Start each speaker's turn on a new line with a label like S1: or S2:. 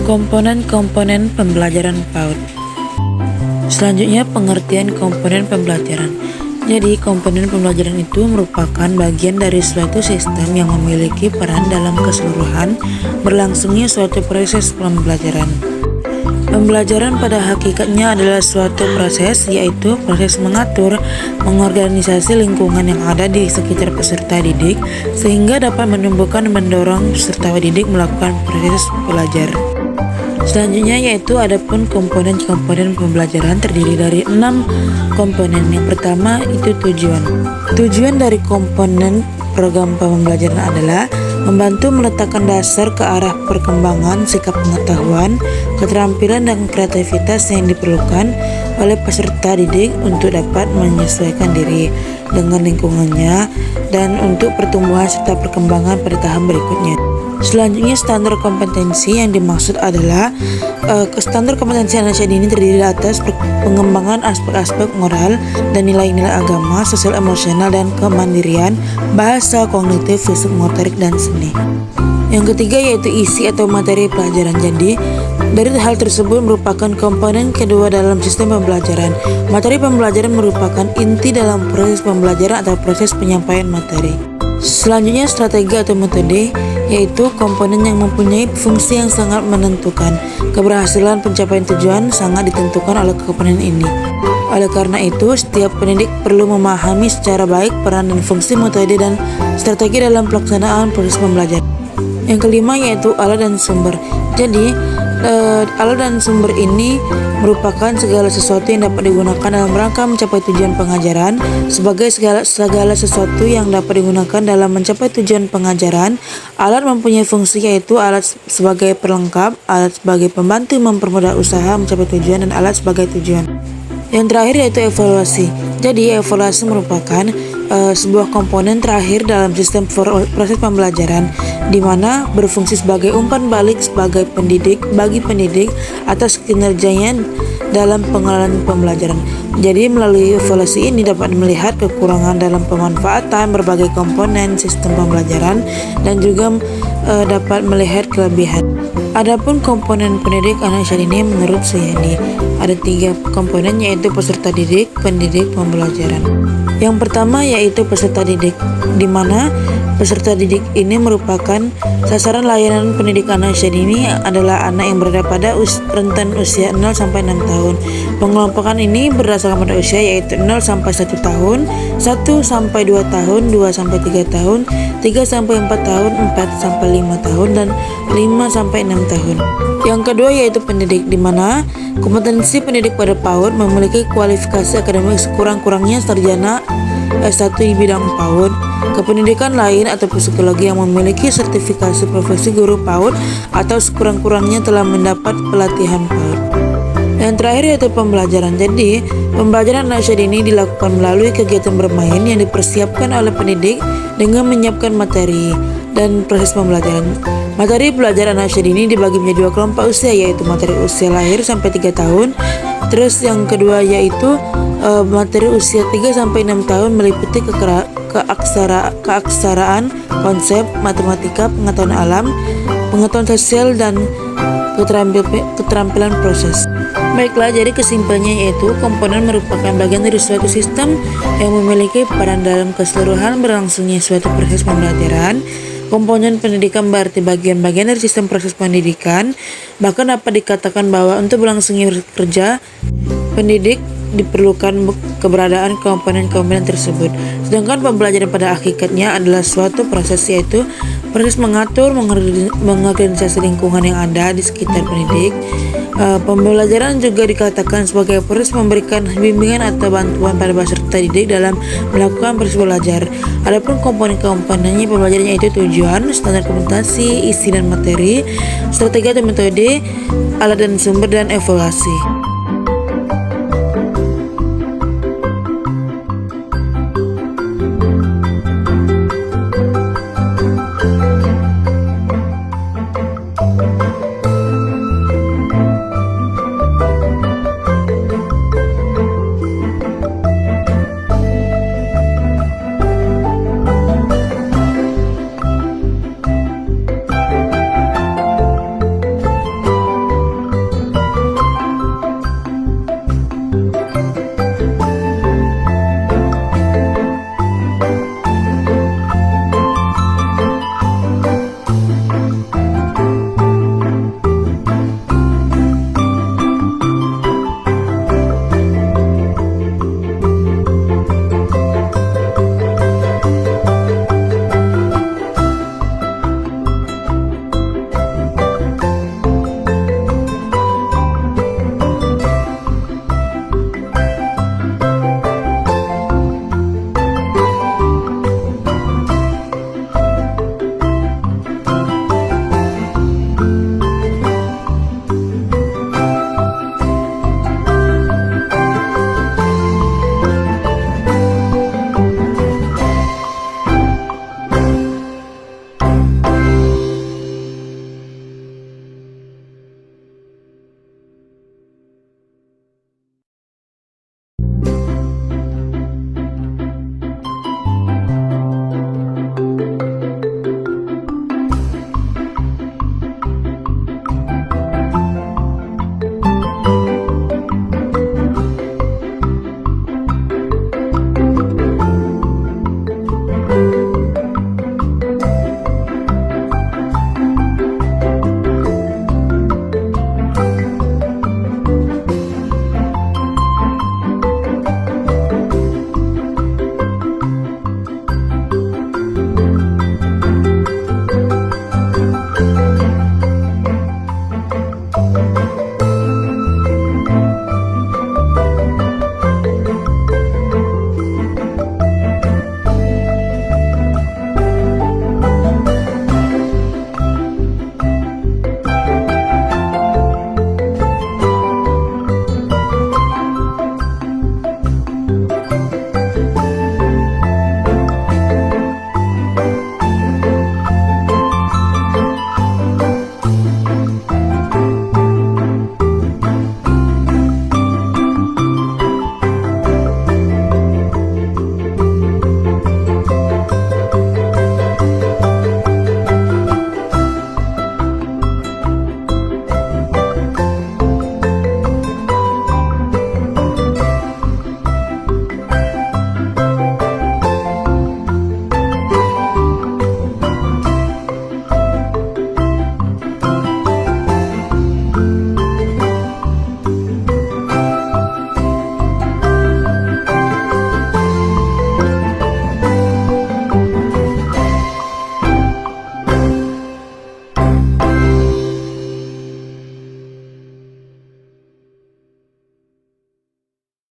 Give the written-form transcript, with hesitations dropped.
S1: Komponen-komponen pembelajaran PAUD. Selanjutnya, pengertian komponen pembelajaran. Jadi, komponen pembelajaran itu merupakan bagian dari suatu sistem yang memiliki peran dalam keseluruhan berlangsungnya suatu proses pembelajaran. Pembelajaran pada hakikatnya adalah suatu proses, yaitu proses mengatur, mengorganisasi lingkungan yang ada di sekitar peserta didik sehingga dapat menumbuhkan dan mendorong peserta didik melakukan proses belajar. Selanjutnya yaitu adapun komponen-komponen pembelajaran terdiri dari 6 komponen. Yang pertama itu tujuan. Tujuan dari komponen program pembelajaran adalah membantu meletakkan dasar ke arah perkembangan sikap pengetahuan, keterampilan dan kreativitas yang diperlukan oleh peserta didik untuk dapat menyesuaikan diri dengan lingkungannya dan untuk pertumbuhan serta perkembangan pada tahap berikutnya. Selanjutnya, standar kompetensi yang dimaksud adalah standar kompetensi anak usia dini terdiri atas pengembangan aspek-aspek moral dan nilai-nilai agama, sosial emosional dan kemandirian, bahasa, kognitif, fisik, motorik, dan seni. Yang ketiga yaitu isi atau materi pelajaran. Jadi, dari hal tersebut merupakan komponen kedua dalam sistem pembelajaran. Materi pembelajaran merupakan inti dalam proses pembelajaran atau proses penyampaian materi. Selanjutnya, strategi atau metode, yaitu komponen yang mempunyai fungsi yang sangat menentukan. Keberhasilan pencapaian tujuan sangat ditentukan oleh komponen ini. Oleh karena itu, setiap pendidik perlu memahami secara baik peran dan fungsi metode dan strategi dalam pelaksanaan proses pembelajaran. Yang kelima yaitu alat dan sumber. Jadi, alat dan sumber ini merupakan segala sesuatu yang dapat digunakan dalam rangka mencapai tujuan pengajaran. Sebagai segala sesuatu yang dapat digunakan dalam mencapai tujuan pengajaran, alat mempunyai fungsi yaitu alat sebagai pelengkap, alat sebagai pembantu mempermudah usaha mencapai tujuan, dan alat sebagai tujuan. Yang terakhir yaitu evaluasi. Jadi, evaluasi merupakan sebuah komponen terakhir dalam sistem proses pembelajaran, di mana berfungsi sebagai umpan balik bagi pendidik atas kinerjanya dalam pengelolaan pembelajaran. Jadi, melalui evaluasi ini dapat melihat kekurangan dalam pemanfaatan berbagai komponen sistem pembelajaran dan juga dapat melihat kelebihan. Adapun komponen pendidik anak usia dini menurut Suyandi ada 3 komponen, yaitu peserta didik, pendidik, pembelajaran. Yang pertama yaitu peserta didik, di mana peserta didik ini merupakan sasaran layanan pendidikan anak usia dini adalah anak yang berada pada rentan usia 0 sampai 6 tahun. Pengelompokan ini berdasarkan pada usia yaitu 0 sampai 1 tahun, 1 sampai 2 tahun, 2 sampai 3 tahun, 3 sampai 4 tahun, 4 sampai 5 tahun, dan 5 sampai 6 tahun. Yang kedua yaitu pendidik, di mana kompetensi pendidik pada PAUD memiliki kualifikasi akademik sekurang-kurangnya sarjana S1 di bidang PAUD, kependidikan lain atau psikologi yang memiliki sertifikasi profesi guru PAUD atau sekurang-kurangnya telah mendapat pelatihan PAUD. Yang terakhir yaitu pembelajaran. Jadi, pembelajaran anak usia dini dilakukan melalui kegiatan bermain yang dipersiapkan oleh pendidik dengan menyiapkan materi dan proses pembelajaran. Materi pelajaran anak usia dini dibagi menjadi 2 kelompok usia, yaitu materi usia lahir sampai 3 tahun. Terus yang kedua yaitu materi usia 3 sampai 6 tahun meliputi keaksaraan, konsep, matematika, pengetahuan alam, pengetahuan sosial, dan keterampilan proses. Baiklah, jadi kesimpulannya yaitu komponen merupakan bagian dari suatu sistem yang memiliki peran dalam keseluruhan berlangsungnya suatu proses pembelajaran. Komponen pendidikan berarti bagian-bagian dari sistem proses pendidikan. Bahkan dapat dikatakan bahwa untuk berlangsungnya kerja pendidik diperlukan keberadaan komponen-komponen tersebut. Sedangkan pembelajaran pada hakikatnya adalah suatu proses, yaitu proses mengatur, mengorganisasi lingkungan yang ada di sekitar pendidik. Pembelajaran juga dikatakan sebagai proses memberikan bimbingan atau bantuan pada peserta didik dalam melakukan proses belajar. Adapun komponen-komponennya pembelajarannya itu tujuan, standar kompetensi, isi dan materi, strategi atau metode, alat dan sumber, dan evaluasi.